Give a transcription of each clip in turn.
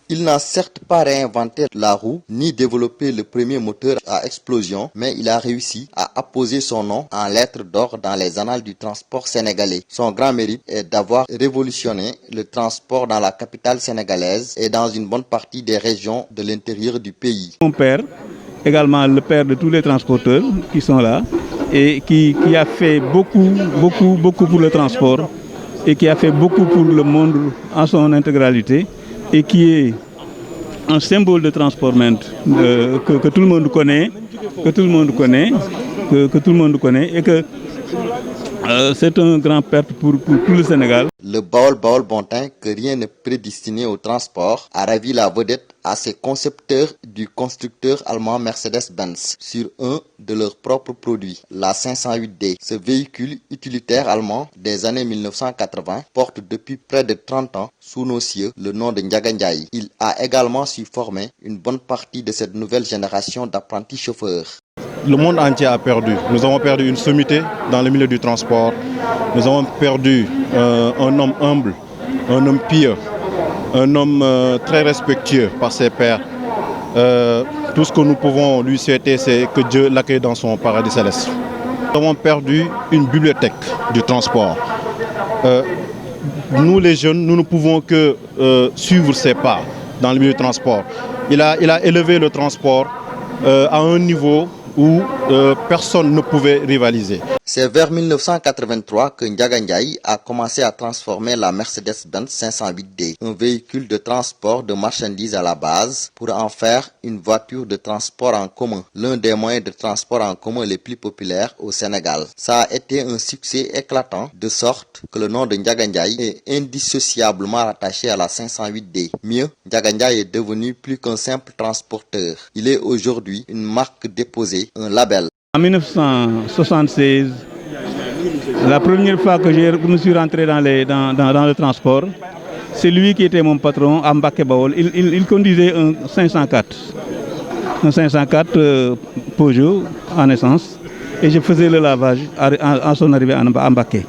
Il n'a certes pas réinventé la roue, ni développé le premier moteur à explosion, mais il a réussi à apposer son nom en lettres d'or dans les annales du transport sénégalais. Son grand mérite est d'avoir révolutionné le transport dans la capitale sénégalaise et dans une bonne partie des régions de l'intérieur du pays. Mon père, également le père de tous les transporteurs qui sont là, et qui a fait beaucoup pour le transport et qui a fait beaucoup pour le monde en son intégralité et qui est un symbole de transport que tout le monde connaît, et que c'est un grand perte pour tout le Sénégal. Le Baol Bontin, que rien n'est prédestiné au transport, a ravi la vedette à ses concepteurs du constructeur allemand Mercedes-Benz sur un de leurs propres produits, la 508D. Ce véhicule utilitaire allemand des années 1980 porte depuis près de 30 ans sous nos cieux le nom de Ndiaga Ndiaye. Il a également su former une bonne partie de cette nouvelle génération d'apprentis chauffeurs. Le monde entier a perdu. Nous avons perdu une sommité dans le milieu du transport. Nous avons perdu un homme humble, un homme pieux, un homme très respectueux par ses pairs. Tout ce que nous pouvons lui souhaiter, c'est que Dieu l'accueille dans son paradis céleste. Nous avons perdu une bibliothèque du transport. Nous les jeunes, nous ne pouvons que suivre ses pas dans le milieu du transport. Il a élevé le transport à un niveau où personne ne pouvait rivaliser. C'est vers 1983 que Ndiaga Ndiaye a commencé à transformer la Mercedes-Benz 508D, un véhicule de transport de marchandises à la base, pour en faire une voiture de transport en commun, l'un des moyens de transport en commun les plus populaires au Sénégal. Ça a été un succès éclatant, de sorte que le nom de Ndiaga Ndiaye est indissociablement rattaché à la 508D. Mieux, Ndiaga Ndiaye est devenu plus qu'un simple transporteur. Il est aujourd'hui une marque déposée, un label. En 1976, la première fois que je me suis rentré dans le transport, c'est lui qui était mon patron à Mbacké Bawol. Il conduisait un 504 Peugeot en essence, et je faisais le lavage à son arrivée à Mbacké.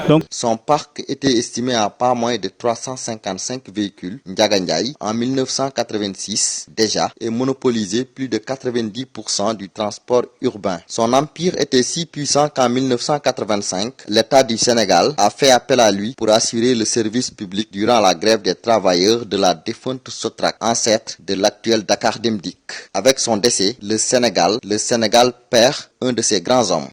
Donc, son parc était estimé à pas moins de 355 véhicules. Ndiaga Ndiaye, en 1986 déjà, et monopolisé plus de 90% du transport urbain. Son empire était si puissant qu'en 1985, l'État du Sénégal a fait appel à lui pour assurer le service public durant la grève des travailleurs de la défunte Sotrac, ancêtre de l'actuel Dakar Dem Dikk. Avec son décès, le Sénégal perd un de ses grands hommes.